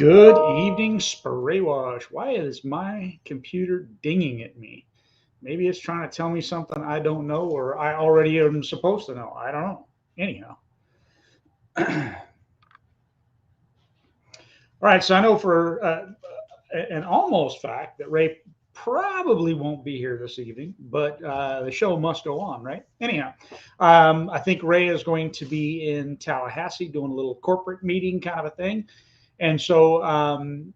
Good evening, Spray Wash. Why is my computer dinging at me? Maybe it's trying to tell me something I don't know or I already am supposed to know. I don't know. Anyhow. All right, so I know for an almost fact that Ray probably won't be here this evening, but the show must go on, right? Anyhow, I think Ray is going to be in Tallahassee doing a little corporate meeting kind of a thing. And so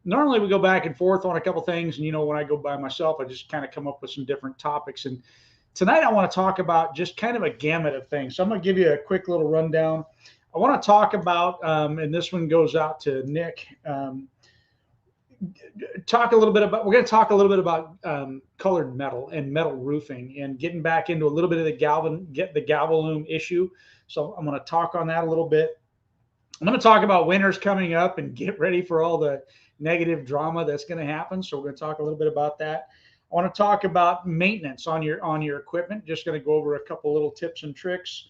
normally we go back and forth on a couple things. And, when I go by myself, I just kind of come up with some different topics. And tonight I want to talk about just kind of a gamut of things. So I'm going to give you a quick little rundown. I want to talk about, and this one goes out to Nick. We're going to talk a little bit about colored metal and metal roofing and getting back into a little bit of the galvalume issue. So I'm going to talk on that a little bit. I'm going to talk about winters coming up and get ready for all the negative drama that's going to happen. So we're going to talk a little bit about that. I want to talk about maintenance on your equipment. Just going to go over a couple little tips and tricks.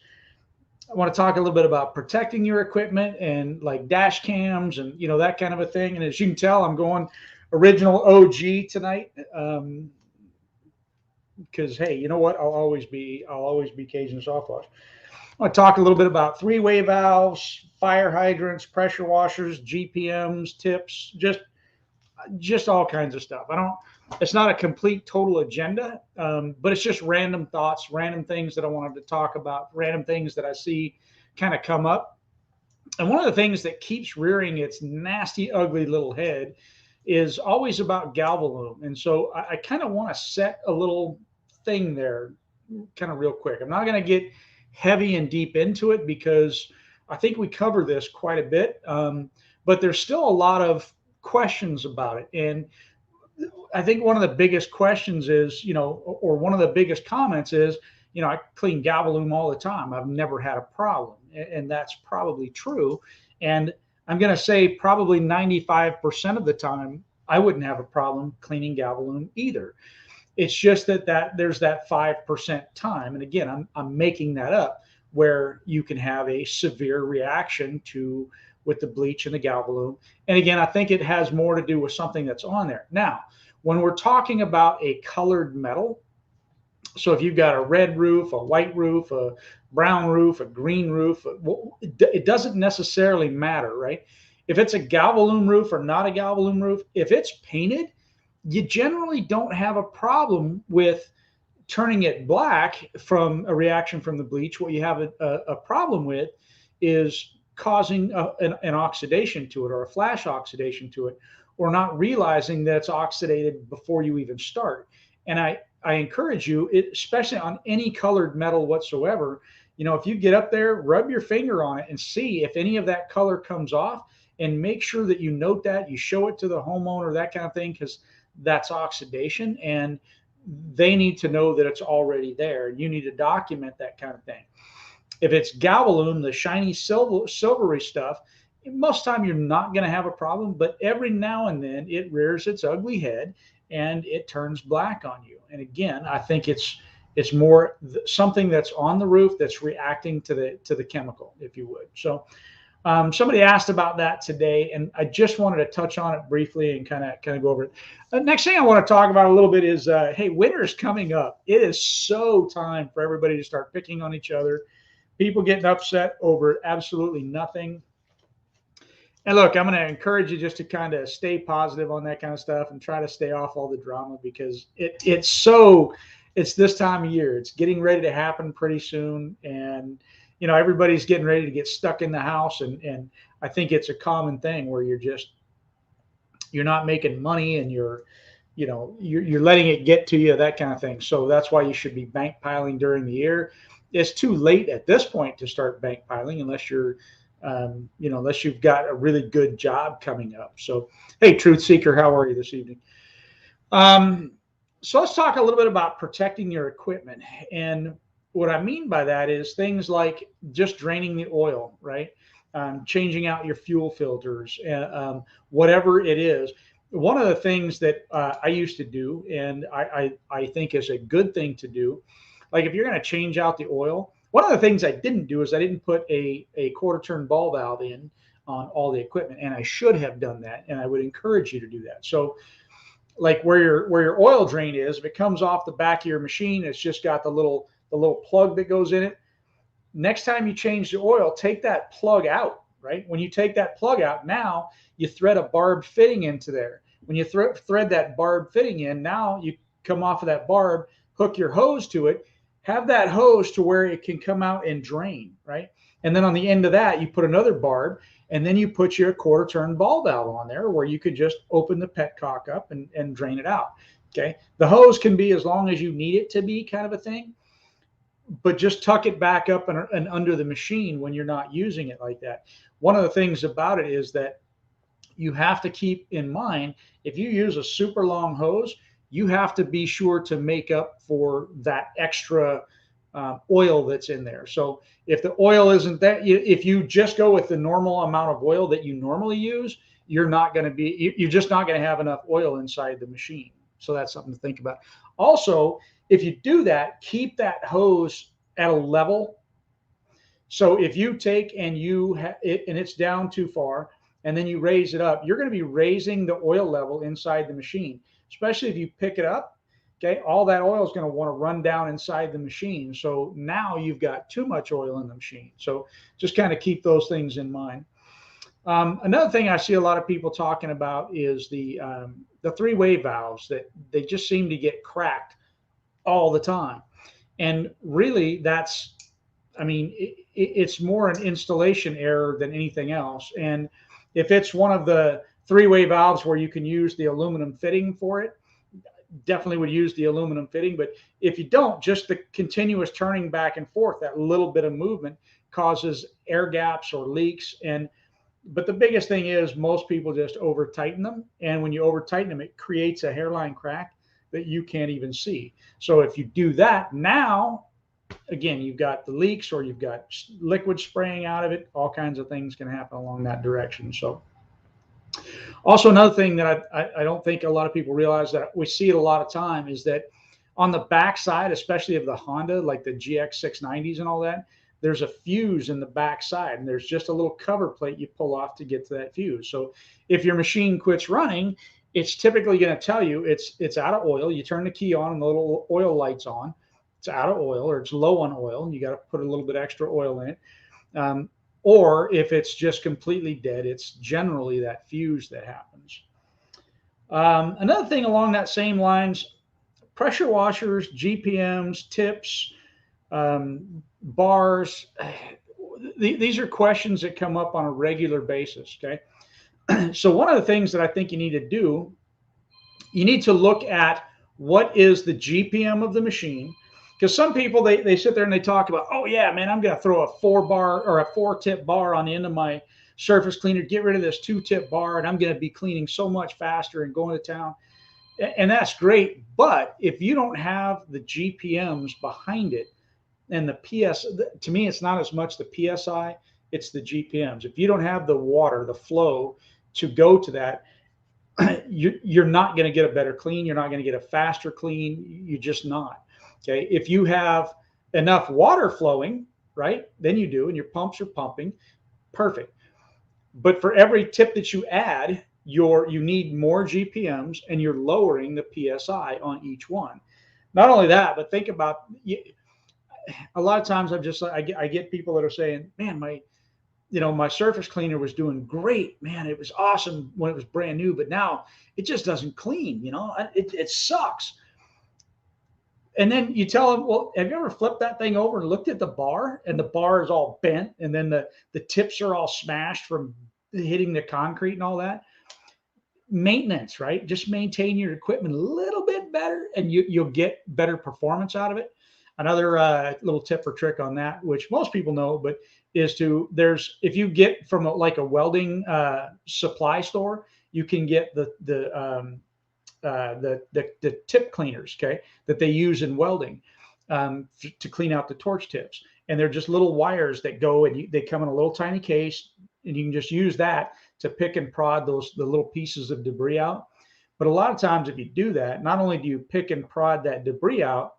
I want to talk a little bit about protecting your equipment and like dash cams and that kind of a thing. And as you can tell, I'm going original OG tonight. Because hey, you know what? I'll always be Cajun soft wash. I want to talk a little bit about three-way valves, fire hydrants, pressure washers, GPMs, tips, just all kinds of stuff. It's not a complete total agenda, but it's just random thoughts, random things that I wanted to talk about, random things that I see kind of come up. And one of the things that keeps rearing its nasty, ugly little head is always about galvalume. And so I kind of want to set a little thing there kind of real quick. I'm not going to get heavy and deep into it because I think we cover this quite a bit, but there's still a lot of questions about it. And I think one of the biggest questions is, or one of the biggest comments is, I clean galvalume all the time. I've never had a problem. And that's probably true. And I'm going to say probably 95% of the time, I wouldn't have a problem cleaning galvalume either. It's just that there's that 5% time. And again, I'm making that up where you can have a severe reaction with the bleach and the galvalume. And again, I think it has more to do with something that's on there. Now, when we're talking about a colored metal, so if you've got a red roof, a white roof, a brown roof, a green roof, it doesn't necessarily matter, right? If it's a galvalume roof or not a galvalume roof, if it's painted, you generally don't have a problem with turning it black from a reaction from the bleach. What you have a problem with is causing an oxidation to it or a flash oxidation to it, or not realizing that it's oxidated before you even start. And I encourage you, especially on any colored metal whatsoever, if you get up there, rub your finger on it and see if any of that color comes off, and make sure that you note that, you show it to the homeowner, that kind of thing, because that's oxidation and they need to know that it's already there. You need to document that kind of thing. If it's galvalume, the shiny silvery stuff, most time you're not going to have a problem, but every now and then it rears its ugly head and it turns black on you. And again, I think it's more something that's on the roof that's reacting to the chemical, if you would. So somebody asked about that today, and I just wanted to touch on it briefly and kind of go over it. The next thing I want to talk about a little bit is, hey, winter is coming up. It is so time for everybody to start picking on each other. People getting upset over absolutely nothing. And look, I'm going to encourage you just to kind of stay positive on that kind of stuff and try to stay off all the drama, because it's this time of year. It's getting ready to happen pretty soon. And everybody's getting ready to get stuck in the house, and I think it's a common thing where you're not making money, and you're letting it get to you, that kind of thing. So that's why you should be bank piling during the year. It's too late at this point to start bank piling unless unless you've got a really good job coming up. So, hey, Truth Seeker, how are you this evening? So let's talk a little bit about protecting your equipment. And what I mean by that is things like just draining the oil, right? Changing out your fuel filters, whatever it is. One of the things that I used to do, and I think is a good thing to do, like if you're going to change out the oil, one of the things I didn't do is I didn't put a quarter turn ball valve in on all the equipment, and I should have done that, and I would encourage you to do that. So like where your oil drain is, if it comes off the back of your machine, it's just got the little plug that goes in it. Next time you change the oil, take that plug out, right? When you take that plug out, now you thread a barbed fitting into there. When you thread that barbed fitting in, now you come off of that barb, hook your hose to it, have that hose to where it can come out and drain, right? And then on the end of that, you put another barb, and then you put your quarter turn ball valve on there where you could just open the petcock up and drain it out. Okay. The hose can be as long as you need it to be, kind of a thing, but just tuck it back up and under the machine when you're not using it like that. One of the things about it is that you have to keep in mind, if you use a super long hose, you have to be sure to make up for that extra oil that's in there. So if the oil isn't that, if you just go with the normal amount of oil that you normally use, you're just not going to have enough oil inside the machine. So that's something to think about. Also, if you do that, keep that hose at a level. So if you take and it's down too far, and then you raise it up, you're going to be raising the oil level inside the machine, especially if you pick it up. Okay, all that oil is going to want to run down inside the machine. So now you've got too much oil in the machine. So just kind of keep those things in mind. Another thing I see a lot of people talking about is the three-way valves that they just seem to get cracked all the time. And really it's more an installation error than anything else. And if it's one of the three-way valves where you can use the aluminum fitting for it, definitely would use the aluminum fitting. But if you don't, just the continuous turning back and forth, that little bit of movement causes air gaps or leaks. But the biggest thing is most people just over tighten them. And when you over tighten them, it creates a hairline crack that you can't even see. So if you do that, now, again, you've got the leaks or you've got liquid spraying out of it. All kinds of things can happen along that direction. So also another thing that I don't think a lot of people realize, that we see it a lot of time, is that on the backside, especially of the Honda, like the GX 690s and all that, there's a fuse in the backside, and there's just a little cover plate you pull off to get to that fuse. So if your machine quits running, it's typically going to tell you it's out of oil. You turn the key on and the little oil light's on. It's out of oil, or it's low on oil, and you got to put a little bit extra oil in it. Or if it's just completely dead, it's generally that fuse that happens. Another thing along that same lines, pressure washers, GPMs, tips, bars. These are questions that come up on a regular basis. Okay. So one of the things that I think you need to do, you need to look at what is the GPM of the machine. Because some people, they sit there and they talk about, oh yeah, man, I'm going to throw a 4-bar or a 4-tip bar on the end of my surface cleaner, get rid of this 2-tip bar, and I'm going to be cleaning so much faster and going to town. And that's great. But if you don't have the GPMs behind it, and the PS, to me, it's not as much the PSI, it's the GPMs. If you don't have the water, the flow to go to that, you're not going to get a better clean. You're not going to get a faster clean. You're just not. Okay. If you have enough water flowing, right, then you do, and your pumps are pumping, perfect. But for every tip that you add, you need more GPMs, and you're lowering the PSI on each one. Not only that, but think about, a lot of times I get people that are saying, man, my surface cleaner was doing great, man. It was awesome when it was brand new, but now it just doesn't clean, it sucks. And then you tell them, well, have you ever flipped that thing over and looked at the bar, and the bar is all bent, and then the tips are all smashed from hitting the concrete and all that? Maintenance, right? Just maintain your equipment a little bit better, and you'll get better performance out of it. Another little tip or trick on that, which most people know, but if you get from a welding supply store, you can get the tip cleaners, okay, that they use in welding to clean out the torch tips. And they're just little wires that go, and they come in a little tiny case, and you can just use that to pick and prod the little pieces of debris out. But a lot of times, if you do that, not only do you pick and prod that debris out,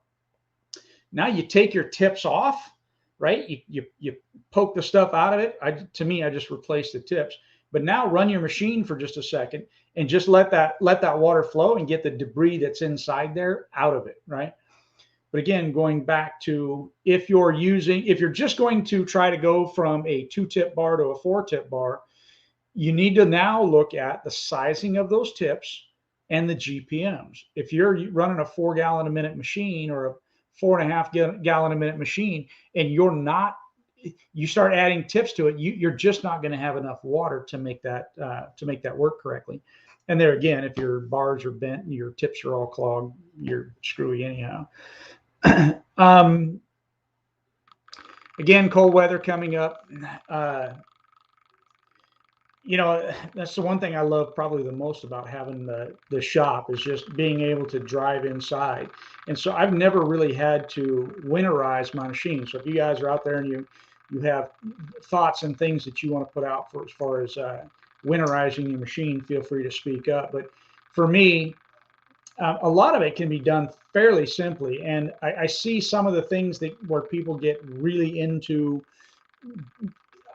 now you take your tips off, right? You poke the stuff out of it. To me, I just replace the tips. But now run your machine for just a second and just let that water flow and get the debris that's inside there out of it, right? But again, going back to if you're just going to try to go from a 2-tip bar to a 4-tip bar, you need to now look at the sizing of those tips and the GPMs. If you're running a 4 gallon a minute machine or a 4.5 gallon a minute machine, and you start adding tips to it, you're just not going to have enough water to make that work correctly. And there again, if your bars are bent and your tips are all clogged, you're screwy anyhow. um, Again, cold weather coming up. Uh, that's the one thing I love probably the most about having the shop is just being able to drive inside. And so I've never really had to winterize my machine. So if you guys are out there and you have thoughts and things that you want to put out for as far as winterizing your machine, feel free to speak up. But for me, a lot of it can be done fairly simply, and I see some of the things that where people get really into.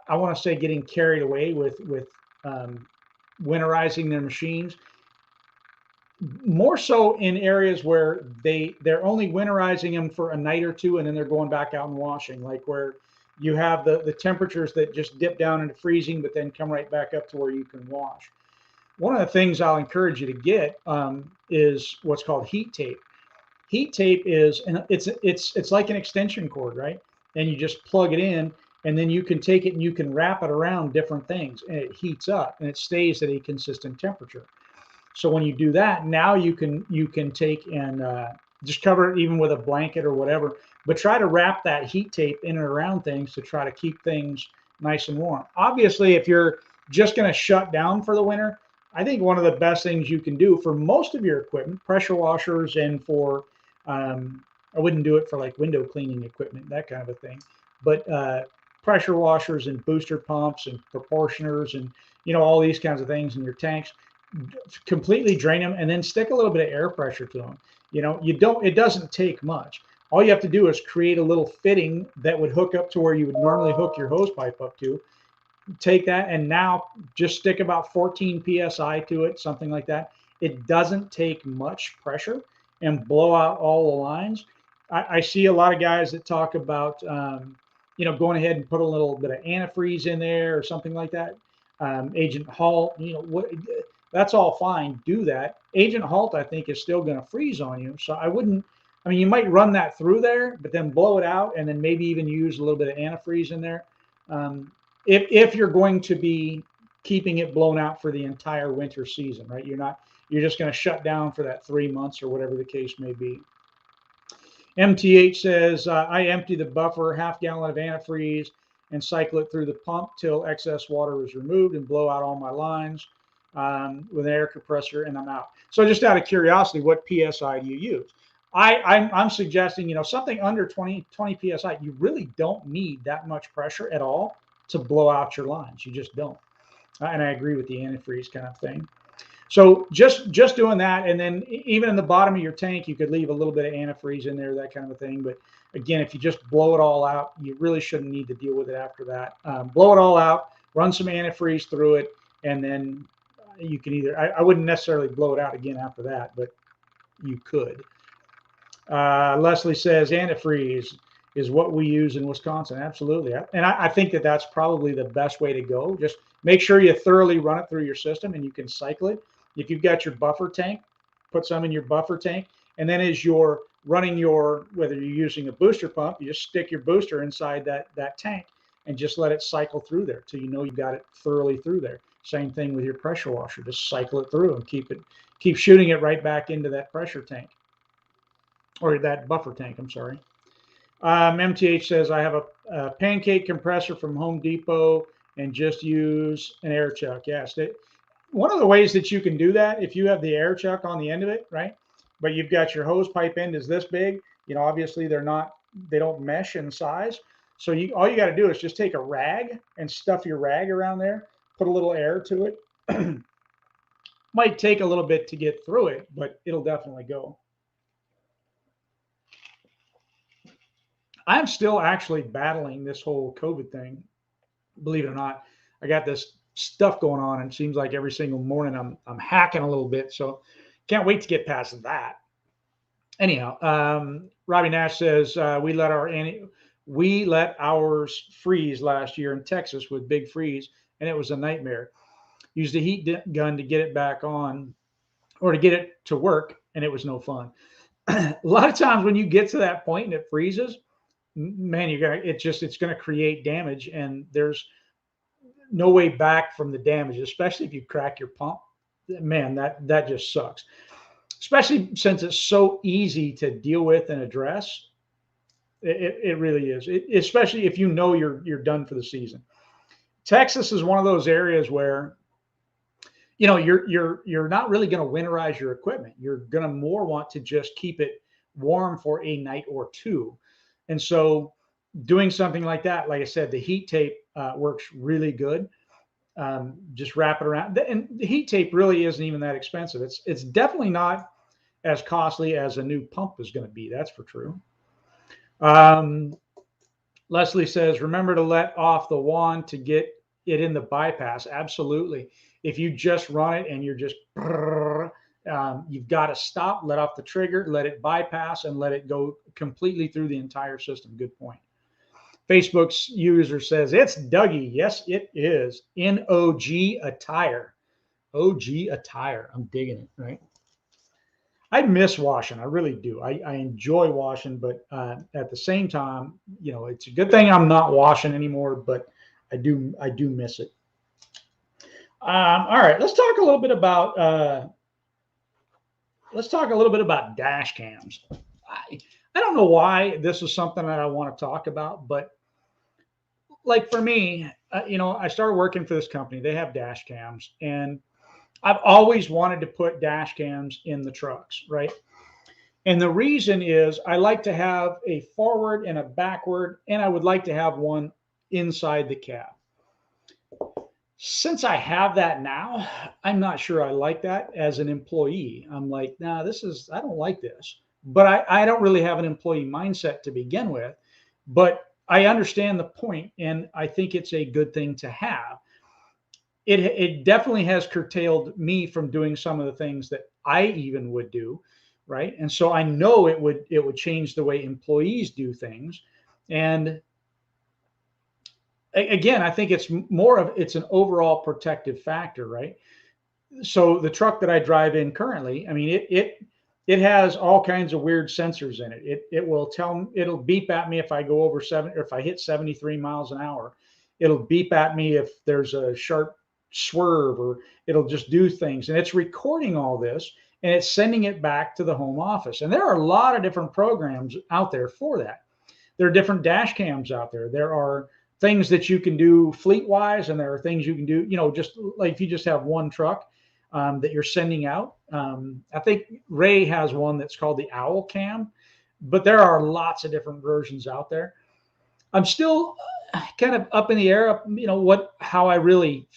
I want to say getting carried away with um, winterizing their machines, more so in areas where they're only winterizing them for a night or two and then they're going back out and washing, like where you have the temperatures that just dip down into freezing but then come right back up to where you can wash. One of the things I'll encourage you to get is what's called heat tape. Heat tape is, and it's like an extension cord, right? And you just plug it in, and then you can take it and you can wrap it around different things, and it heats up and it stays at a consistent temperature. So when you do that, now you can take and just cover it even with a blanket or whatever, but try to wrap that heat tape in and around things to try to keep things nice and warm. Obviously, if you're just going to shut down for the winter, I think one of the best things you can do for most of your equipment, pressure washers, and for I wouldn't do it for like window cleaning equipment, that kind of a thing, but pressure washers and booster pumps and proportioners and all these kinds of things in your tanks, completely drain them and then stick a little bit of air pressure to them. It doesn't take much. All you have to do is create a little fitting that would hook up to where you would normally hook your hose pipe up to. Take that and now just stick about 14 psi to it, something like that. It doesn't take much pressure, and blow out all the lines. I see a lot of guys that talk about going ahead and put a little bit of antifreeze in there or something like that. Agent Halt, that's all fine. Do that. Agent Halt, I think, is still going to freeze on you. So I wouldn't. I mean, you might run that through there, but then blow it out, and then maybe even use a little bit of antifreeze in there. If you're going to be keeping it blown out for the entire winter season, right? You're just going to shut down for that 3 months or whatever the case may be. MTH says, I empty the buffer, half-gallon of antifreeze, and cycle it through the pump till excess water is removed and blow out all my lines with an air compressor, and I'm out. So just out of curiosity, what PSI do you use? I'm suggesting, something under 20 PSI. You really don't need that much pressure at all to blow out your lines. You just don't. And I agree with the antifreeze kind of thing. So just doing that, and then even in the bottom of your tank, you could leave a little bit of antifreeze in there, that kind of a thing. But again, if you just blow it all out, you really shouldn't need to deal with it after that. Blow it all out, run some antifreeze through it, and then you can either, I wouldn't necessarily blow it out again after that, but you could. Leslie says antifreeze is what we use in Wisconsin. Absolutely. And I think that that's probably the best way to go. Just make sure you thoroughly run it through your system and you can cycle it. If you've got your buffer tank, put some in your buffer tank. And then as you're running whether you're using a booster pump, you just stick your booster inside that tank and just let it cycle through there till you've got it thoroughly through there. Same thing with your pressure washer. Just cycle it through and keep shooting it right back into that pressure tank. Or that buffer tank, I'm sorry. MTH says, I have a pancake compressor from Home Depot and just use an air chuck. Yes. One of the ways that you can do that, if you have the air chuck on the end of it, right, but you've got your hose pipe end is this big, obviously they don't mesh in size. So all you got to do is just take a rag and stuff your rag around there, put a little air to it. Might take a little bit to get through it, but it'll definitely go. I'm still actually battling this whole COVID thing. Believe it or not, I got this stuff going on, and it seems like every single morning I'm hacking a little bit. So can't wait to get past that. Anyhow, Robbie Nash says we let ours freeze last year in Texas with big freeze, and it was a nightmare. Used a heat gun to get it back on or to get it to work, and it was no fun. A lot of times when you get to that point and it freezes, man, it's gonna create damage, and there's no way back from the damage, especially if you crack your pump. Man, that just sucks. Especially since it's so easy to deal with and address. It really is. Especially if you know you're done for the season. Texas is one of those areas where you're not really going to winterize your equipment. You're going to more want to just keep it warm for a night or two. And so doing something like that, like I said, the heat tape works really good. Just wrap it around, and the heat tape really isn't even that expensive. It's definitely not as costly as a new pump is going to be. That's for true. Um, Leslie says, remember to let off the wand to get it in the bypass. Absolutely. If you just run it and you're just, you've got to stop, let off the trigger, let it bypass, and let it go completely through the entire system. Good point. Facebook's user says, it's Dougie. Yes, it is. NOG Attire. OG Attire. I'm digging it, right? I miss washing. I really do. I enjoy washing, but at the same time, it's a good thing I'm not washing anymore. But I do miss it. All right, let's talk a little bit about dash cams. I don't know why this is something that I want to talk about, but like for me, I started working for this company. They have dash cams, and I've always wanted to put dash cams in the trucks, right? And the reason is I like to have a forward and a backward, and I would like to have one inside the cab. Since I have that now, I'm not sure I like that as an employee. I'm like, nah, I don't like this. But I don't really have an employee mindset to begin with. But I understand the point, and I think it's a good thing to have. It definitely has curtailed me from doing some of the things that I even would do, right? And so I know it would change the way employees do things. And again, I think it's an overall protective factor, right? So the truck that I drive in currently, I mean, it has all kinds of weird sensors in it. It'll beep at me if I go over or if I hit 73 miles an hour. It'll beep at me if there's a sharp swerve, or it'll just do things. And it's recording all this and it's sending it back to the home office. And there are a lot of different programs out there for that. There are different dash cams out there. There are things that you can do fleet wise, and there are things you can do, just like if you just have one truck that you're sending out. I think Ray has one that's called the Owl Cam, but there are lots of different versions out there. I'm still kind of up in the air, how I really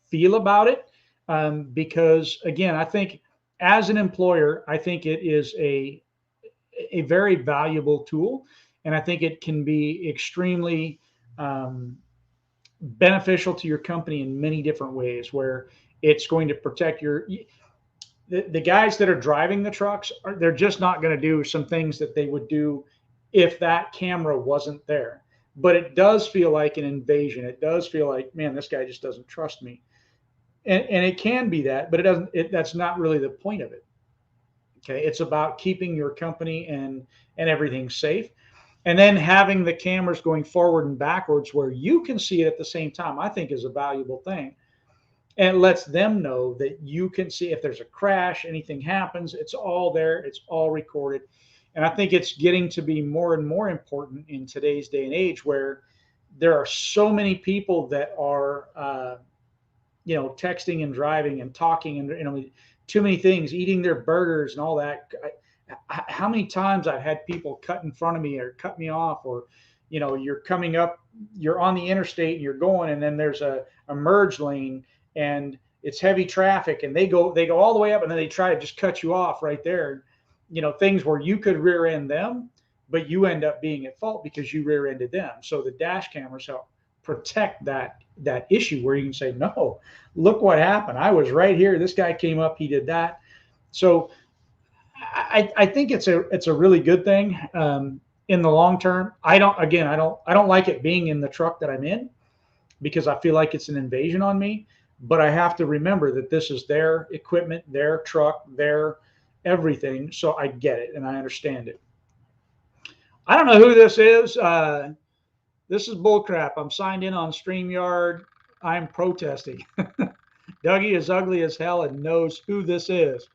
feel about it, because again, I think as an employer, I think it is a very valuable tool, and I think it can be extremely beneficial to your company in many different ways, where it's going to protect the guys that are driving the trucks. They're just not going to do some things that they would do if that camera wasn't there. But it does feel like an invasion. It does feel like, man, this guy just doesn't trust me. And it can be that, but that's not really the point of it. Okay. It's about keeping your company and everything safe. And then having the cameras going forward and backwards where you can see it at the same time, I think is a valuable thing. And it lets them know that you can see if there's a crash, anything happens, it's all there, it's all recorded. And I think it's getting to be more and more important in today's day and age, where there are so many people that are, texting and driving and talking and, too many things, eating their burgers and all that. How many times I've had people cut in front of me or cut me off, or, you're coming up, you're on the interstate and you're going, and then there's a merge lane and it's heavy traffic, and they go all the way up, and then they try to just cut you off right there. Things where you could rear end them, but you end up being at fault because you rear-ended them. So the dash cameras help protect that issue where you can say, no, look what happened. I was right here. This guy came up, he did that. So I think it's a really good thing in the long term. I don't like it being in the truck that I'm in because I feel like it's an invasion on me. But I have to remember that this is their equipment, their truck, their everything. So I get it and I understand it. I don't know who this is. This is bullcrap. I'm signed in on StreamYard. I'm protesting. Dougie is ugly as hell and knows who this is.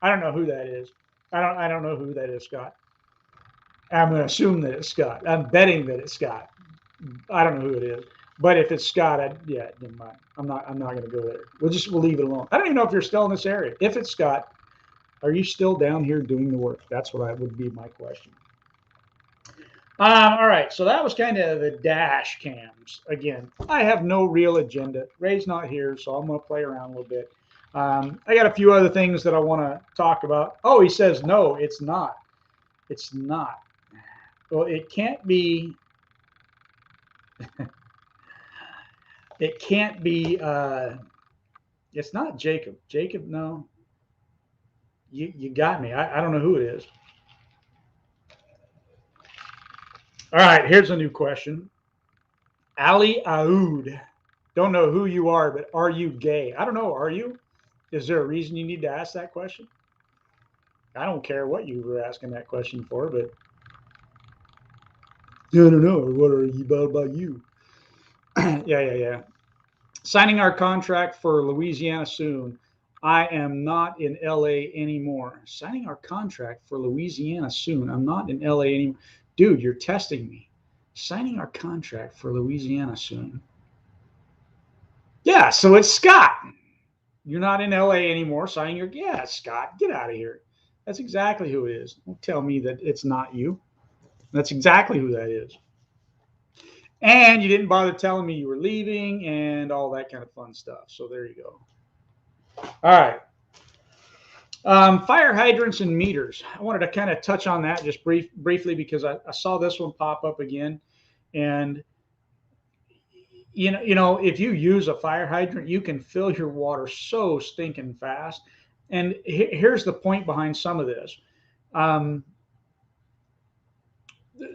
I don't know who that is. I don't know who that is, Scott. I'm going to assume that it's Scott. I'm betting that it's Scott. I don't know who it is. But if it's Scott, yeah, never mind. I'm not going to go there. We'll leave it alone. I don't even know if you're still in this area. If it's Scott, are you still down here doing the work? That's what would be my question. All right, so that was kind of the dash cams. Again, I have no real agenda. Ray's not here, so I'm going to play around a little bit. I got a few other things that I want to talk about. Oh, he says, no, it's not. It's not. Well, it can't be. It can't be. It's not Jacob. Jacob, no. You got me. I don't know who it is. All right, here's a new question. Ali Aoud. Don't know who you are, but are you gay? I don't know. Are you? Is there a reason you need to ask that question? I don't care what you were asking that question for, but I don't know. What are you about you? Yeah. Signing our contract for Louisiana soon. I am not in LA anymore. Signing our contract for Louisiana soon. I'm not in LA anymore. Dude, you're testing me. Signing our contract for Louisiana soon. Yeah, so it's Scott. You're not in LA anymore. Signing your, yeah, Scott, get out of here. That's exactly who it is. Don't tell me that it's not you. That's exactly who that is. And you didn't bother telling me you were leaving and all that kind of fun stuff. So there you go. All right. Fire hydrants and meters. I wanted to kind of touch on that just briefly because I saw this one pop up again. And, you know, if you use a fire hydrant, you can fill your water so stinking fast. And here's the point behind some of this.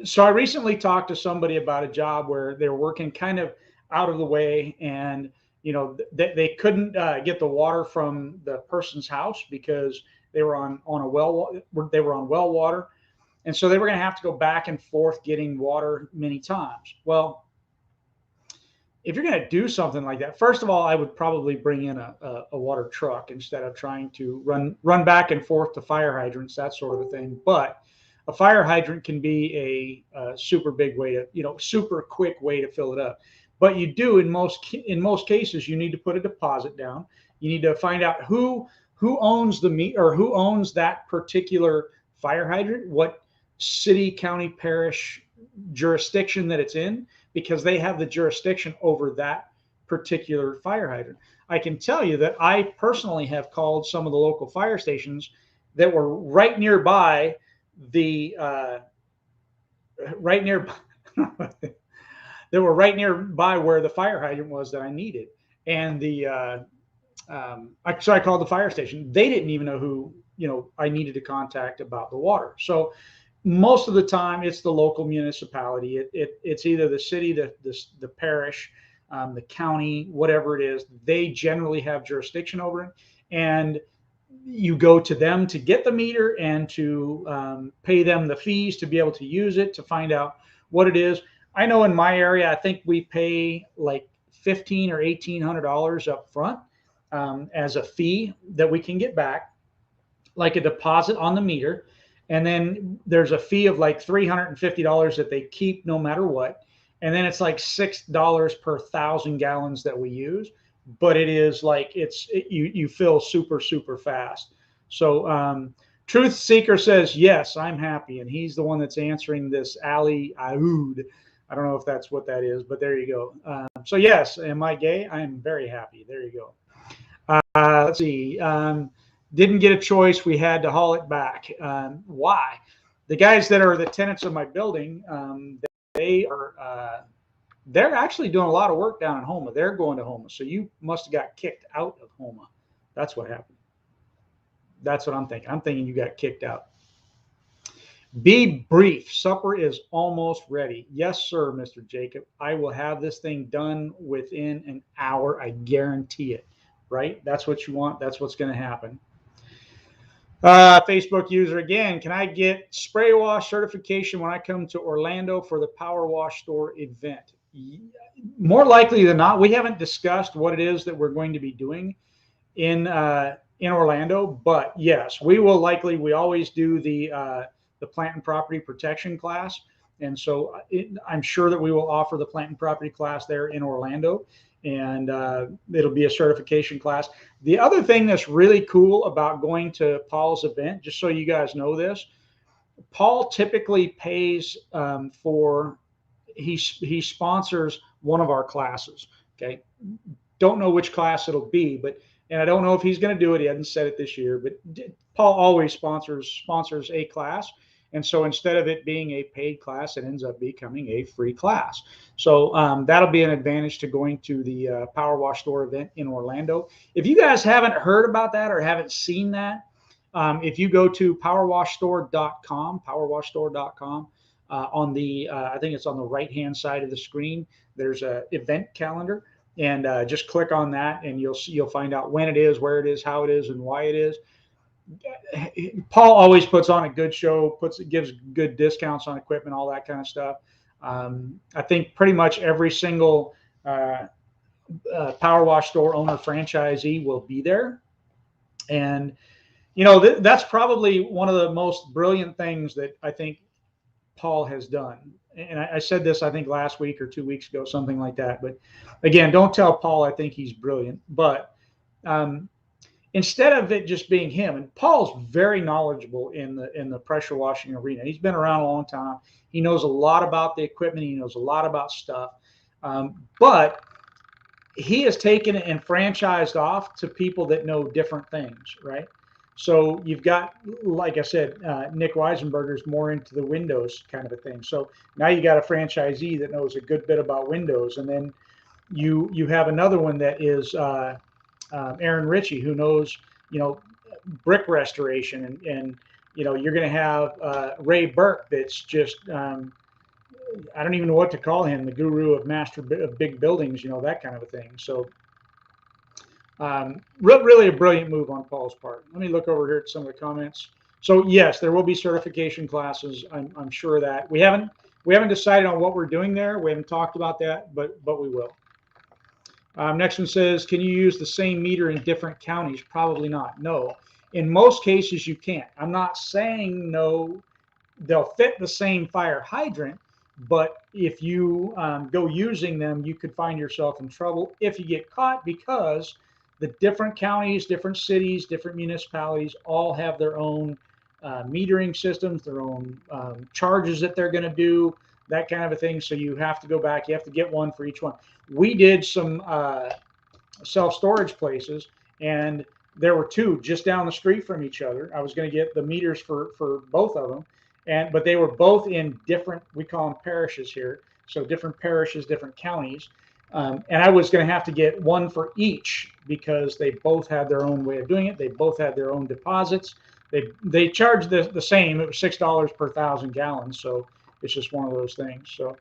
So I recently talked to somebody about a job where they're working kind of out of the way, and you know they couldn't get the water from the person's house because they were on a well. They were on well water, and so they were going to have to go back and forth getting water many times. Well, if you're going to do something like that, first of all, I would probably bring in a water truck instead of trying to run back and forth to fire hydrants, that sort of a thing. But a fire hydrant can be a super big way to, super quick way to fill it up. But you do in most cases, you need to put a deposit down. You need to find out who owns the meter or who owns that particular fire hydrant, what city, county, parish jurisdiction that it's in, because they have the jurisdiction over that particular fire hydrant. I can tell you that I personally have called some of the local fire stations that were right nearby they were right nearby where the fire hydrant was that I needed. And so I called the fire station. They didn't even know who, I needed to contact about the water. So most of the time it's the local municipality. It's either the city, the parish, the county, whatever it is. They generally have jurisdiction over it. And you go to them to get the meter and to pay them the fees to be able to use it, to find out what it is. I know in my area, I think we pay like $1,500 or $1,800 up front as a fee that we can get back, like a deposit on the meter. And then there's a fee of like $350 that they keep no matter what. And then it's like $6 per 1,000 gallons that we use. But it is like you fill super, super fast. So Truth Seeker says, yes, I'm happy. And he's the one that's answering this Ali Aoud. I don't know if that's what that is, but there you go. So yes, am I gay? I am very happy. There you go. Let's see. Didn't get a choice. We had to haul it back. Why? the guys that are the tenants of my building, they're actually doing a lot of work down in Homa. They're going to Homa. So you must have got kicked out of Homa. That's what happened. That's what I'm thinking. I'm thinking you got kicked out. Be brief. Supper is almost ready. Yes, sir, Mr. Jacob. I will have this thing done within an hour. I guarantee it. Right? That's what you want. That's what's going to happen. Facebook user again. Can I get spray wash certification when I come to Orlando for the Power Wash Store event? More likely than not, we haven't discussed what it is that we're going to be doing in Orlando, but yes, we will likely. We always do the plant and property protection class, and so I'm sure that we will offer the plant and property class there in Orlando, and it'll be a certification class. The other thing that's really cool about going to Paul's event, just so you guys know this, Paul typically pays for he sponsors one of our classes. Okay, don't know which class it'll be, but and I don't know if he's going to do it. He hasn't said it this year, but Paul always sponsors a class. And so instead of it being a paid class, it ends up becoming a free class. So that'll be an advantage to going to the Power Wash Store event in Orlando. If you guys haven't heard about that or haven't seen that, if you go to powerwashstore.com, on the, I think it's on the right-hand side of the screen, there's an event calendar. And just click on that, and you'll find out when it is, where it is, how it is, and why it is. Paul always puts on a good show, gives good discounts on equipment, all that kind of stuff. I think pretty much every single Power Wash Store owner franchisee will be there, and that's probably one of the most brilliant things that I think Paul has done. And I said this, I think last week or 2 weeks ago, something like that. But again, don't tell Paul I think he's brilliant. But instead of it just being him, and Paul's very knowledgeable in the pressure washing arena. He's been around a long time. He knows a lot about the equipment. He knows a lot about stuff. But he has taken it and franchised off to people that know different things, right? So you've got, like I said, Nick Weisenberger's more into the Windows kind of a thing. So now you got a franchisee that knows a good bit about Windows, and then you have another one that is Aaron Ritchie, who knows brick restoration, and you're going to have Ray Burke, that's just I don't even know what to call him, the guru of of big buildings, that kind of a thing. So. Really a brilliant move on Paul's part. Let me look over here at some of the comments. So yes, there will be certification classes. I'm sure of that. We haven't decided on what we're doing there. We haven't talked about that, but we will. Next one says, can you use the same meter in different counties? Probably not. No. In most cases, you can't. I'm not saying no. They'll fit the same fire hydrant, but if you go using them, you could find yourself in trouble if you get caught, because the different counties, different cities, different municipalities all have their own metering systems, their own charges that they're going to do, that kind of a thing. So you have to go back. You have to get one for each one. We did some self-storage places, and there were two just down the street from each other. I was going to get the meters for both of them, but they were both in different, we call them parishes here. So different parishes, different counties. And I was going to have to get one for each because they both had their own way of doing it. They both had their own deposits. They charged the same. It was $6 per 1,000 gallons. So it's just one of those things. So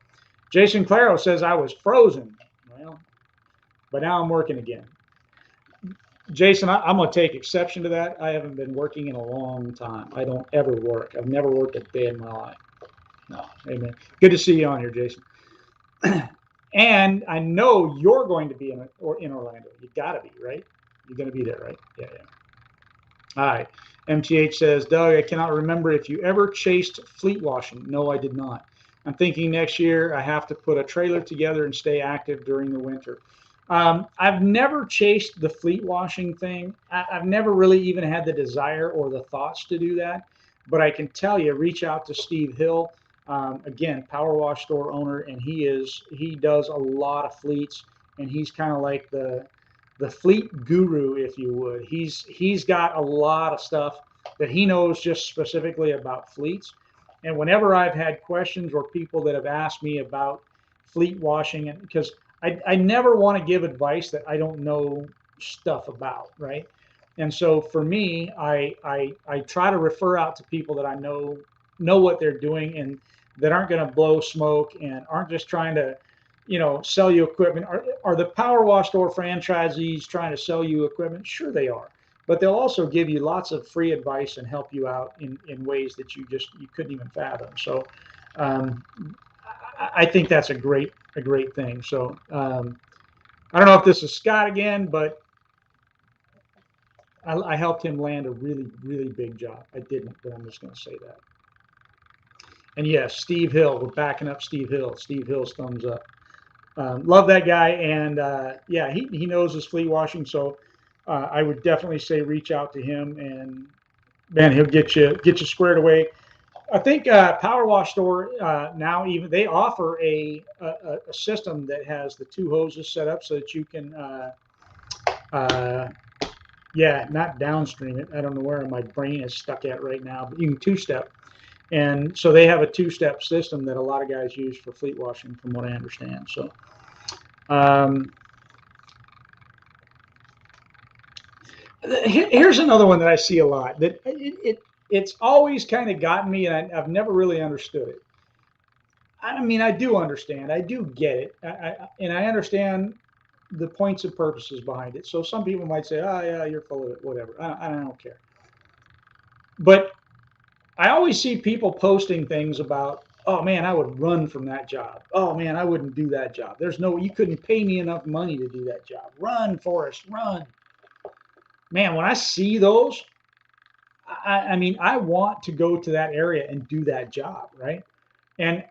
Jason Claro says I was frozen. Well, but now I'm working again. Jason, I'm going to take exception to that. I haven't been working in a long time. I don't ever work. I've never worked a day in my life. No, amen. Good to see you on here, Jason. And I know you're going to be in Orlando. You got to be, right? You're going to be there, right? Yeah. All right. MTH says, Doug, I cannot remember if you ever chased fleet washing. No, I did not. I'm thinking next year I have to put a trailer together and stay active during the winter. I've never chased the fleet washing thing. I've never really even had the desire or the thoughts to do that. But I can tell you, reach out to Steve Hill. Again, Power Wash Store owner, and he does a lot of fleets, and he's kind of like the fleet guru, if you would. He's got a lot of stuff that he knows just specifically about fleets, And whenever I've had questions or people that have asked me about fleet washing, and because I never want to give advice that I don't know stuff about, right? And so for me, I try to refer out to people that I know what they're doing and that aren't going to blow smoke and aren't just trying to, sell you equipment. Are the power wash store franchisees trying to sell you equipment? Sure they are, but they'll also give you lots of free advice and help you out in ways that you couldn't even fathom. So um, I think that's a great thing. So I don't know if this is Scott again, but I helped him land a really, really big job. I didn't, but I'm just going to say that. And yes, Steve Hill, we're backing up Steve Hill. Steve Hill's thumbs up. Love that guy, and yeah, he knows his fleet washing. So I would definitely say reach out to him, and man, he'll get you squared away. I think Power Wash Store now even they offer a system that has the two hoses set up so that you can uh, yeah, not downstream it. I don't know where my brain is stuck at right now, but you can two-step. And so they have a two-step system that a lot of guys use for fleet washing, from what I understand. So um, here's another one that I see a lot that it's always kind of gotten me, and I've never really understood it. I mean, I do understand, I do get it, and I understand the points and purposes behind it. So some people might say, "Oh yeah, you're full of it," whatever. I don't care. But I always see people posting things about, "Oh man, I would run from that job. Oh man, I wouldn't do that job. There's no, you couldn't pay me enough money to do that job. Run, Forrest, run." Man, when I see those, I mean, I want to go to that area and do that job, right? And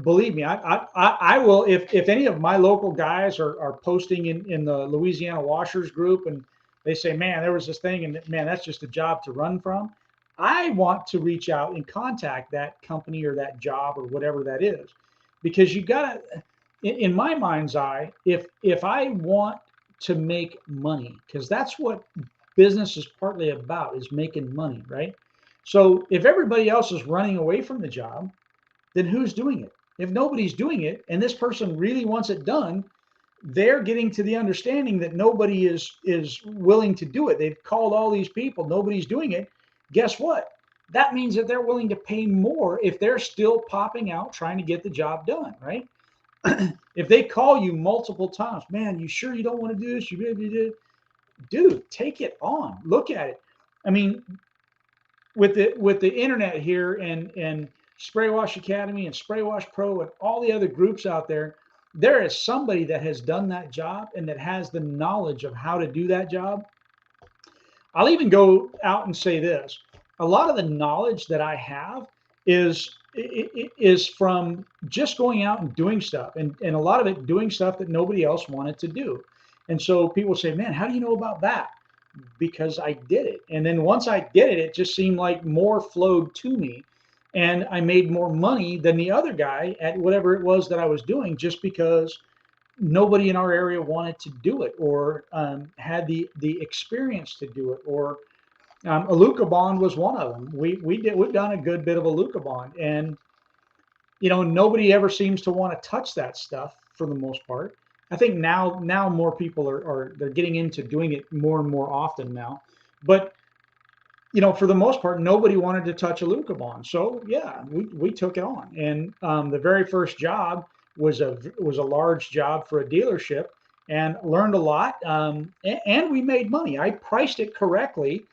believe me, I will, if any of my local guys are posting in the Louisiana Washers group and they say, man, there was this thing, and man, that's just a job to run from. I want to reach out and contact that company or that job or whatever that is, because you got to, in my mind's eye, if I want to make money, because that's what business is partly about, is making money, right? So if everybody else is running away from the job, then who's doing it? If nobody's doing it and this person really wants it done, they're getting to the understanding that nobody is willing to do it. They've called all these people, nobody's doing it. Guess what? That means that they're willing to pay more if they're still popping out trying to get the job done, right? If they call you multiple times, man, you sure you don't want to do this? You really did, dude, take it on. Look at it. I mean, with the internet here and Spray Wash Academy and Spray Wash Pro and all the other groups out there, there is somebody that has done that job and that has the knowledge of how to do that job. I'll even go out and say this: a lot of the knowledge that I have is from just going out and doing stuff, and a lot of it doing stuff that nobody else wanted to do. And so people say, man, how do you know about that? Because I did it. And then once I did it, it just seemed like more flowed to me. And I made more money than the other guy at whatever it was that I was doing, just because nobody in our area wanted to do it or had the experience to do it. Or a Luca bond was one of them. We've done a good bit of a Luca bond, and nobody ever seems to want to touch that stuff for the most part. I think now more people are they're getting into doing it more and more often now. But for the most part, nobody wanted to touch a Luca bond. So yeah, we took it on. And the very first job was a large job for a dealership, and learned a lot. And we made money. I priced it correctly,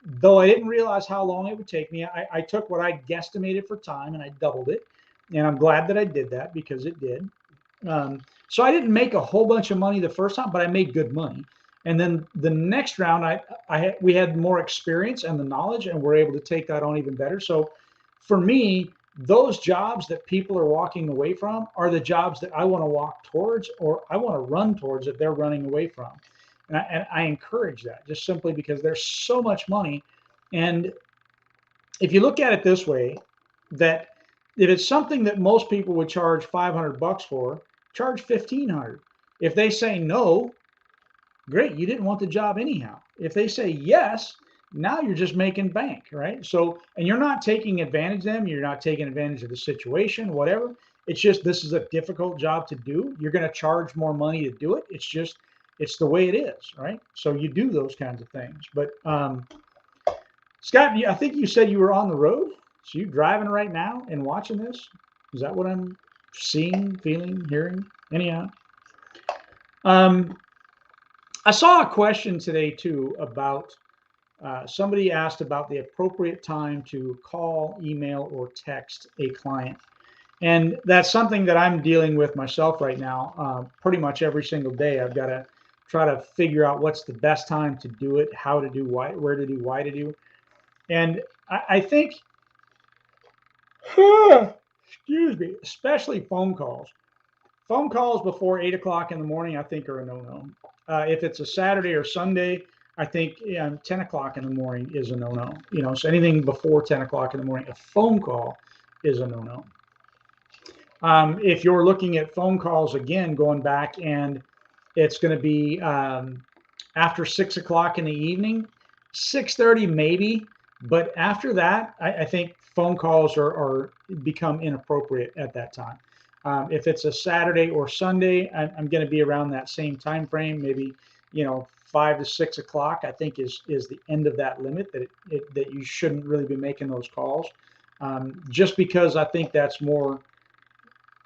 though I didn't realize how long it would take me. I took what I guesstimated for time and I doubled it. And I'm glad that I did that, because it did. So I didn't make a whole bunch of money the first time, but I made good money. And then the next round, we had more experience and the knowledge, and we're able to take that on even better. So for me, those jobs that people are walking away from are the jobs that I want to walk towards, or I want to run towards, that they're running away from. And I encourage that, just simply because there's so much money. And if you look at it this way, that if it's something that most people would charge $500 for, charge $1,500. If they say no, great, you didn't want the job anyhow. If they say yes, now you're just making bank, right? So, and you're not taking advantage of them. You're not taking advantage of the situation, whatever. It's just, this is a difficult job to do. You're going to charge more money to do it. It's just, it's the way it is, right? So you do those kinds of things. But Scott, I think you said you were on the road. So you driving right now and watching this? Is that what I'm seeing, feeling, hearing? Anyhow, um, I saw a question today too about somebody asked about the appropriate time to call, email, or text a client. And that's something that I'm dealing with myself right now. Pretty much every single day, I've got to try to figure out what's the best time to do it, how to do, why, where to do, why to do. And I think, excuse me, especially phone calls. Phone calls before 8 o'clock in the morning, I think, are a no-no. If it's a Saturday or Sunday, I think 10 o'clock in the morning is a no-no. You know, so anything before 10 o'clock in the morning, a phone call is a no-no. If you're looking at phone calls again, going back, and it's going to be after 6 o'clock in the evening, 6:30 maybe, but after that, I think phone calls are become inappropriate at that time. If it's a Saturday or Sunday, I'm going to be around that same time frame, maybe 5 to 6 o'clock. I think is the end of that limit, that you shouldn't really be making those calls, just because I think that's more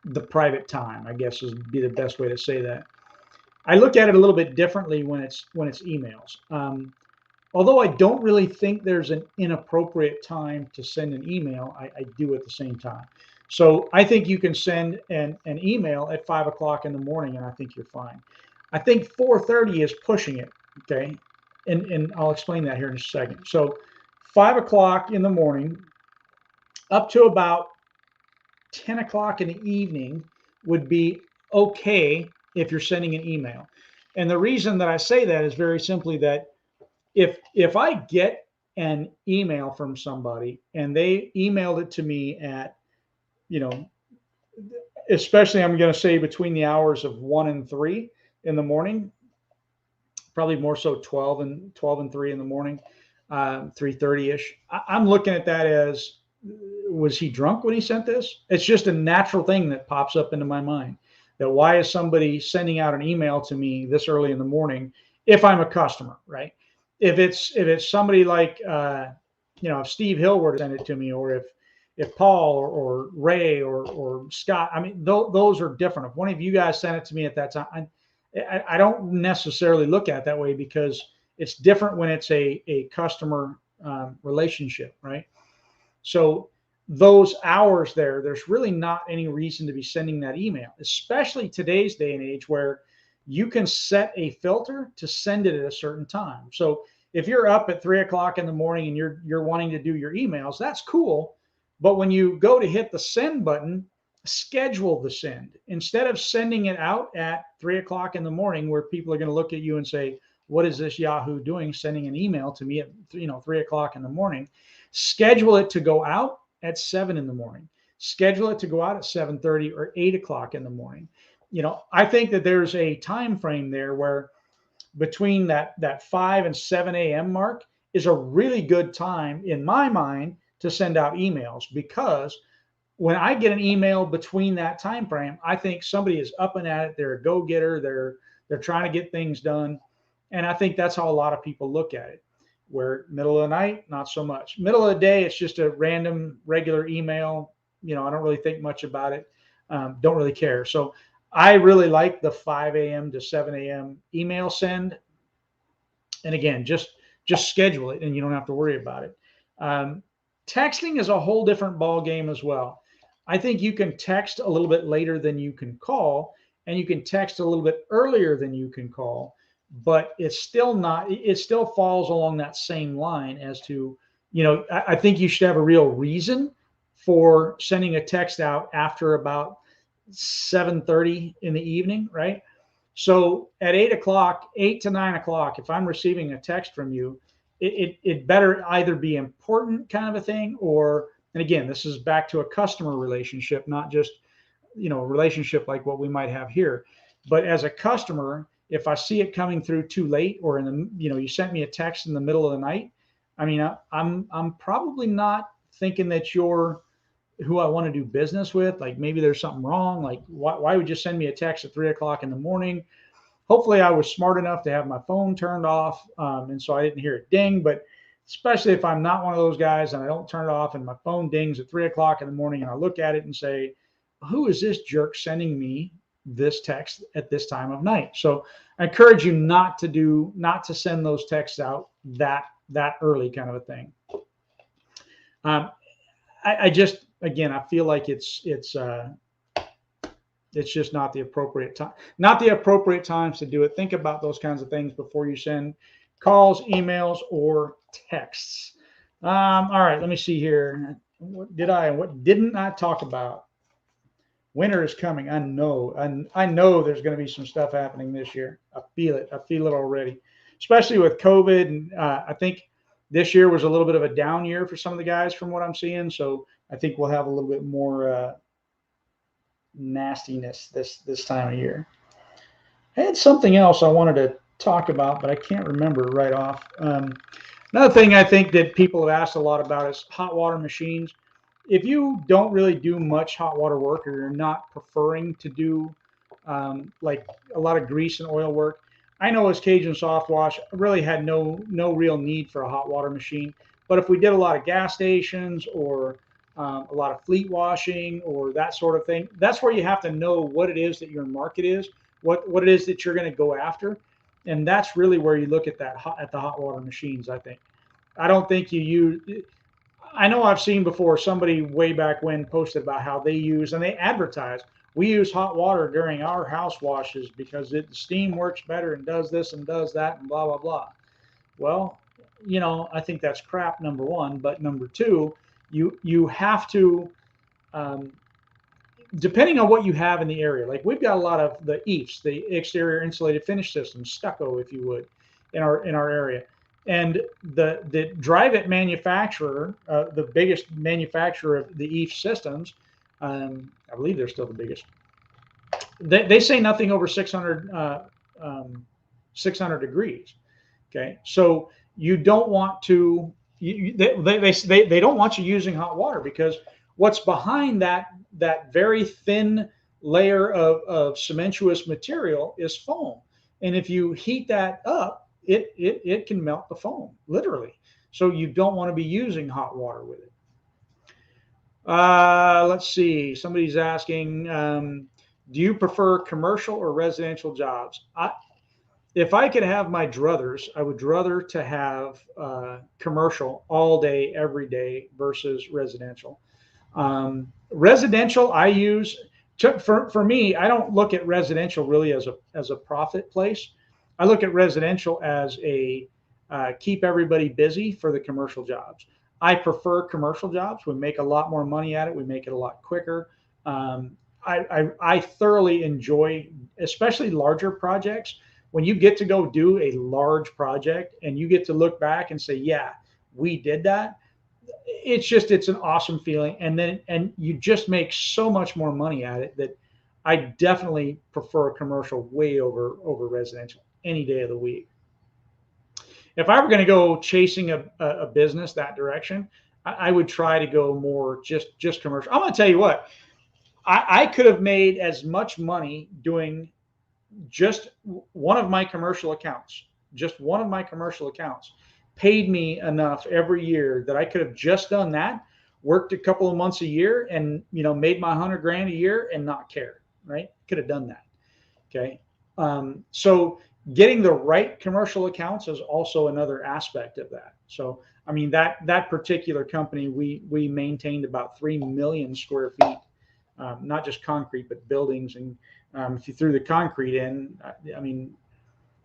the private time, I guess, would be the best way to say that. I look at it a little bit differently when it's emails. Although I don't really think there's an inappropriate time to send an email, I do at the same time. So I think you can send an email at 5 o'clock in the morning, and I think you're fine. I think 4:30 is pushing it. Okay, and I'll explain that here in a second. So 5 o'clock in the morning up to about 10 o'clock in the evening would be okay if you're sending an email. And the reason that I say that is very simply that if I get an email from somebody and they emailed it to me at, you know, especially I'm going to say between the hours of 1 and 3 in the morning, probably more so 12 and 3 in the morning, 3:30 ish. I'm looking at that as, was he drunk when he sent this? It's just a natural thing that pops up into my mind, that why is somebody sending out an email to me this early in the morning if I'm a customer, right? If it's somebody like if Steve Hill were to send it to me, or if Paul or Ray or Scott, I mean, those are different. If one of you guys sent it to me at that time, I don't necessarily look at it that way, because it's different when it's a customer relationship, right? So those hours there's really not any reason to be sending that email, especially today's day and age, where you can set a filter to send it at a certain time. So if you're up at 3 o'clock in the morning and you're wanting to do your emails, that's cool. But when you go to hit the send button, schedule the send instead of sending it out at 3 o'clock in the morning, where people are going to look at you and say, what is this Yahoo doing sending an email to me at 3 o'clock in the morning? Schedule it to go out at 7 in the morning. Schedule it to go out at 7:30 or 8 o'clock in the morning. I think that there's a time frame there where between that 5 and 7 a.m. mark is a really good time in my mind to send out emails, because when I get an email between that time frame, I think somebody is up and at it. They're a go-getter. They're trying to get things done, and I think that's how a lot of people look at it. Where middle of the night, not so much. Middle of the day, it's just a random, regular email. I don't really think much about it. Don't really care. So I really like the 5 a.m. to 7 a.m. email send. And again, just schedule it, and you don't have to worry about it. Texting is a whole different ball game as well. I think you can text a little bit later than you can call, and you can text a little bit earlier than you can call, but it's still not. It still falls along that same line as to, I think you should have a real reason for sending a text out after about 7:30 in the evening, right? So at 8 o'clock, 8 to 9 o'clock, if I'm receiving a text from you, it better either be important kind of a thing, or, and again, this is back to a customer relationship, not just, a relationship like what we might have here. But as a customer, if I see it coming through too late, or in the, you sent me a text in the middle of the night, I mean, I'm probably not thinking that you're who I want to do business with. Like maybe there's something wrong. Like why would you send me a text at 3 o'clock in the morning? Hopefully I was smart enough to have my phone turned off, and so I didn't hear it ding. But especially if I'm not one of those guys and I don't turn it off and my phone dings at 3 o'clock in the morning and I look at it and say, who is this jerk sending me this text at this time of night? So I encourage you not to send those texts out that early, kind of a thing. I just, again, I feel like it's just not the appropriate time, not the appropriate times to do it. Think about those kinds of things before you send calls, emails, or texts. All right, let me see here. What didn't I talk about? Winter is coming. I know there's going to be some stuff happening this year. I feel it. I feel it already, especially with COVID. And I think this year was a little bit of a down year for some of the guys from what I'm seeing. So I think we'll have a little bit more nastiness this time of year. I had something else I wanted to talk about, but I can't remember right off. Another thing I think that people have asked a lot about is hot water machines. If you don't really do much hot water work, or you're not preferring to do like a lot of grease and oil work, I know as Cajun Soft Wash, I really had no real need for a hot water machine. But if we did a lot of gas stations or a lot of fleet washing or that sort of thing, that's where you have to know what it is that your market is, what it is that you're going to go after, and that's really where you look at the hot water machines. I think. I don't think you use. I know I've seen before somebody way back when posted about how they use and they advertise. We use hot water during our house washes because the steam works better and does this and does that and blah blah blah. Well, I think that's crap. Number one, but number two, you have to, depending on what you have in the area. Like we've got a lot of the EIFS, the exterior insulated finish systems, stucco, if you would, in our area. And the drive-it manufacturer, the biggest manufacturer of the EIFS systems, I believe they're still the biggest. They say nothing over 600 degrees. Okay, so you don't want to. They don't want you using hot water because what's behind that very thin layer of cementitious material is foam, and if you heat that up, it can melt the foam, literally. So you don't want to be using hot water with it. Let's see. Somebody's asking, do you prefer commercial or residential jobs? If I could have my druthers, I would rather to have commercial all day, every day versus residential. Residential, I use for me. I don't look at residential really as a profit place. I look at residential as a keep everybody busy for the commercial jobs. I prefer commercial jobs. We make a lot more money at it. We make it a lot quicker. I thoroughly enjoy, especially larger projects. When you get to go do a large project and you get to look back and say, yeah, we did that. It's an awesome feeling. And you just make so much more money at it that I definitely prefer commercial way over residential any day of the week. If I were going to go chasing a business that direction, I would try to go more just commercial. I'm going to tell you what, I could have made as much money doing just one of my commercial accounts. Just one of my commercial accounts paid me enough every year that I could have just done that, worked a couple of months a year, and made my $100,000 a year and not cared. Right? Could have done that. Okay. So getting the right commercial accounts is also another aspect of that. So, I mean, that particular company, we maintained about 3 million square feet, not just concrete, but buildings. And if you threw the concrete in, I mean,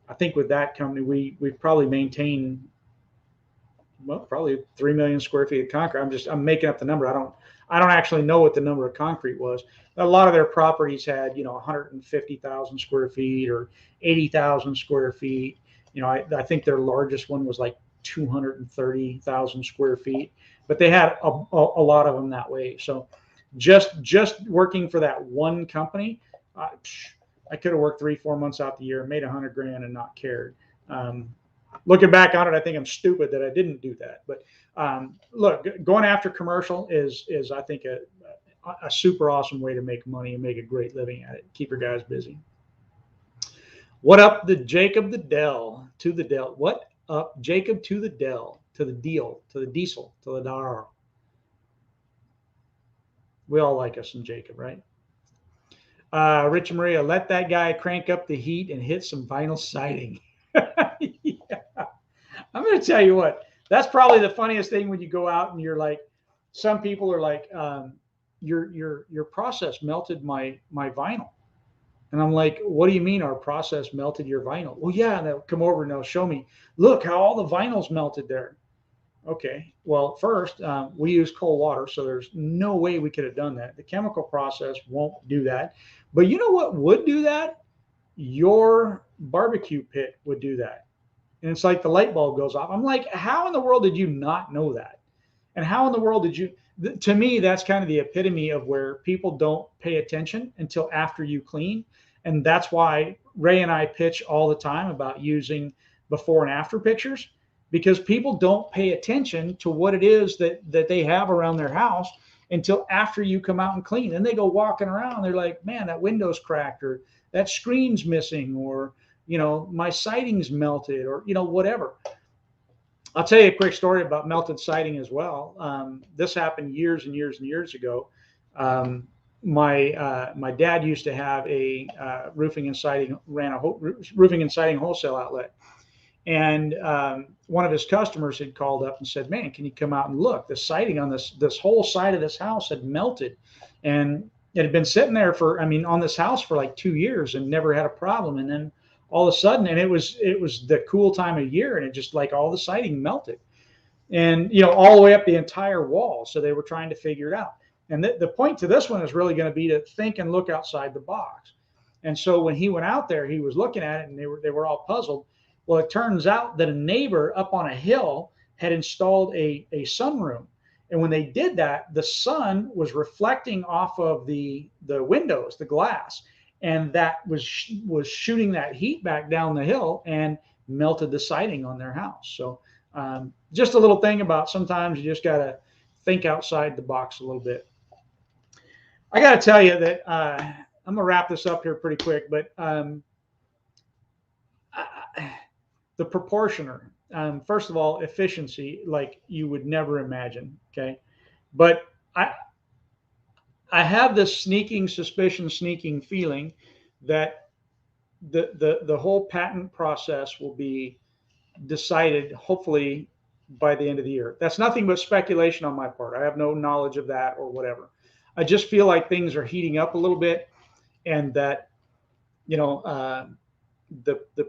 I think with that company, we probably maintained, well, probably 3 million square feet of concrete. I'm making up the number. I don't actually know what the number of concrete was. A lot of their properties had, 150,000 square feet or 80,000 square feet. I think their largest one was like 230,000 square feet, but they had a lot of them that way. So just working for that one company, I could have worked 3-4 months out the year, made $100,000 and not cared. Looking back on it, I think I'm stupid that I didn't do that. But look, going after commercial is I think a super awesome way to make money and make a great living at it. Keep your guys busy. What up, the Jacob the Dell to the Dell? What up, Jacob to the Dell to the deal to the diesel to the dar? We all like us some Jacob, right? Rich and Maria, let that guy crank up the heat and hit some vinyl siding. Yeah. I'm going to tell you what. That's probably the funniest thing when you go out and you're like, some people are like, your process melted my vinyl. And I'm like, what do you mean our process melted your vinyl? Well, yeah, and they'll come over and they'll show me, look how all the vinyl's melted there. Okay, well, first, we use cold water, so there's no way we could have done that. The chemical process won't do that. But you know what would do that? Your barbecue pit would do that. And it's like the light bulb goes off. I'm like, how in the world did you not know that? And how in the world did you? To me, that's kind of the epitome of where people don't pay attention until after you clean. And that's why Ray and I pitch all the time about using before and after pictures, because people don't pay attention to what it is that they have around their house until after you come out and clean. And they go walking around. They're like, man, that window's cracked, or that screen's missing, or my siding's melted, or whatever. I'll tell you a quick story about melted siding as well. This happened years and years and years ago. My dad used to have a roofing and siding wholesale outlet, and one of his customers had called up and said, "Man, can you come out and look? The siding on this whole side of this house had melted, and it had been sitting there on this house for like 2 years and never had a problem. And then all of a sudden, and it was the cool time of year, and it just like all the siding melted, and all the way up the entire wall. So they were trying to figure it out. And the point to this one is really going to be to think and look outside the box. And so when he went out there, he was looking at it, and they were all puzzled. Well, it turns out that a neighbor up on a hill had installed a sunroom. And when they did that, the sun was reflecting off of the windows, the glass, and that was shooting that heat back down the hill and melted the siding on their house. So just a little thing about sometimes you just got to think outside the box a little bit. I got to tell you that I'm going to wrap this up here pretty quick, but the proportioner, first of all, efficiency, like you would never imagine. Okay. But I have this sneaking feeling that the whole patent process will be decided hopefully by the end of the year. That's nothing but speculation on my part. I have no knowledge of that or whatever. I just feel like things are heating up a little bit, and that the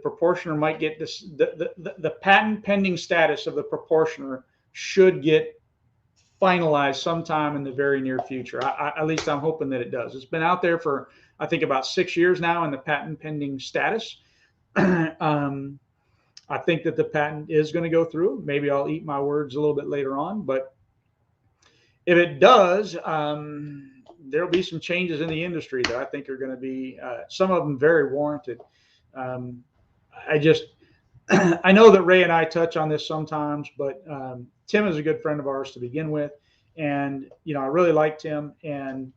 proportioner might get this. The patent pending status of the proportioner should get finalized sometime in the very near future. At least I'm hoping that it does. It's been out there for, I think, about 6 years now in the patent pending status. I think that the patent is going to go through. Maybe I'll eat my words a little bit later on, but if it does, there'll be some changes in the industry that I think are going to be, some of them very warranted. I know that Ray and I touch on this sometimes, but Tim is a good friend of ours to begin with. And, I really like Tim. And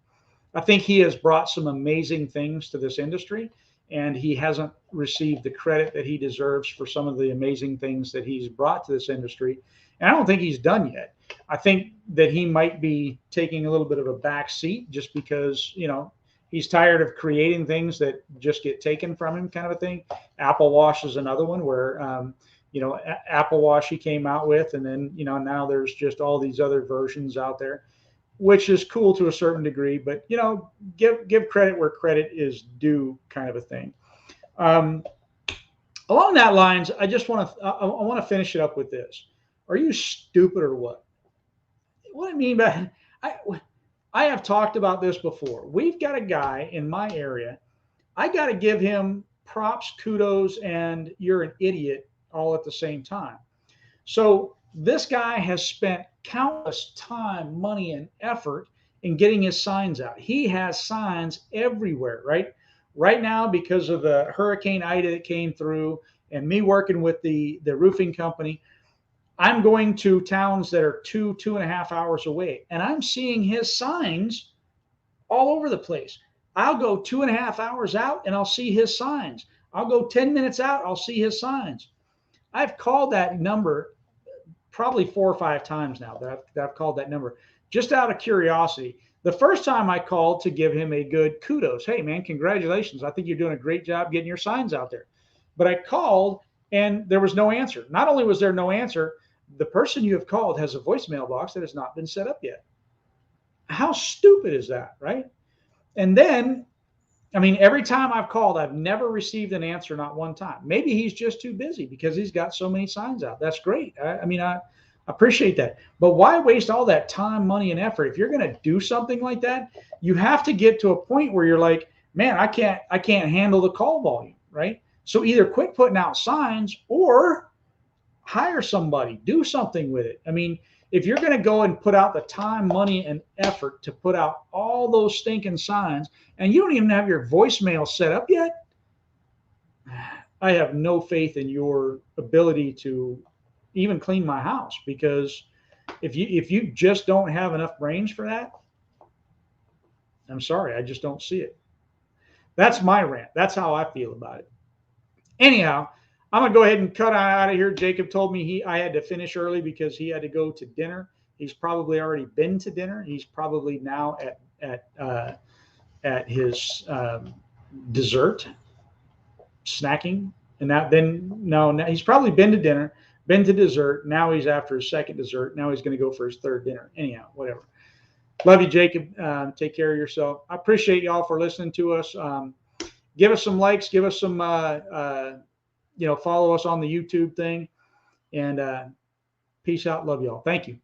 I think he has brought some amazing things to this industry. And he hasn't received the credit that he deserves for some of the amazing things that he's brought to this industry. And I don't think he's done yet. I think that he might be taking a little bit of a back seat just because, he's tired of creating things that just get taken from him, kind of a thing. Apple Wash is another one where, Apple Wash he came out with, and then, now there's just all these other versions out there, which is cool to a certain degree, but, give credit where credit is due, kind of a thing. Along that lines, I want to finish it up with this. Are you stupid or what? What I mean by, I have talked about this before. We've got a guy in my area. I got to give him props, kudos, and you're an idiot all at the same time. So this guy has spent countless time, money, and effort in getting his signs out. He has signs everywhere, right? Right now, because of the Hurricane Ida that came through, and me working with the roofing company, I'm going to towns that are 2.5 hours away, and I'm seeing his signs all over the place. I'll go 2.5 hours out and I'll see his signs. I'll go 10 minutes out, I'll see his signs. I've called that number probably 4 or 5 times now that I've called that number just out of curiosity. The first time I called to give him a good kudos. Hey, man, congratulations. I think you're doing a great job getting your signs out there. But I called and there was no answer. Not only was there no answer, the person you have called has a voicemail box that has not been set up yet. How stupid is that, right? And then, I mean, every time I've called, I've never received an answer, not one time. Maybe he's just too busy because he's got so many signs out. That's great. I mean, I appreciate that. But why waste all that time, money, and effort? If you're going to do something like that, you have to get to a point where you're like, man, I can't handle the call volume, right? So either quit putting out signs or hire somebody, do something with it. I mean, if you're going to go and put out the time, money, and effort to put out all those stinking signs, and you don't even have your voicemail set up yet, I have no faith in your ability to even clean my house, because if you just don't have enough brains for that, I'm sorry, I just don't see it. That's my rant. That's how I feel about it. Anyhow, I'm gonna go ahead and cut out of here. Jacob told me I had to finish early because he had to go to dinner. He's probably already been to dinner. He's probably now at his dessert, snacking, and now he's probably been to dinner, been to dessert. Now he's after his second dessert. Now he's going to go for his third dinner. Anyhow, whatever. Love you, Jacob. Take care of yourself. I appreciate y'all for listening to us. Give us some likes. Give us some, follow us on the YouTube thing. And peace out. Love y'all. Thank you.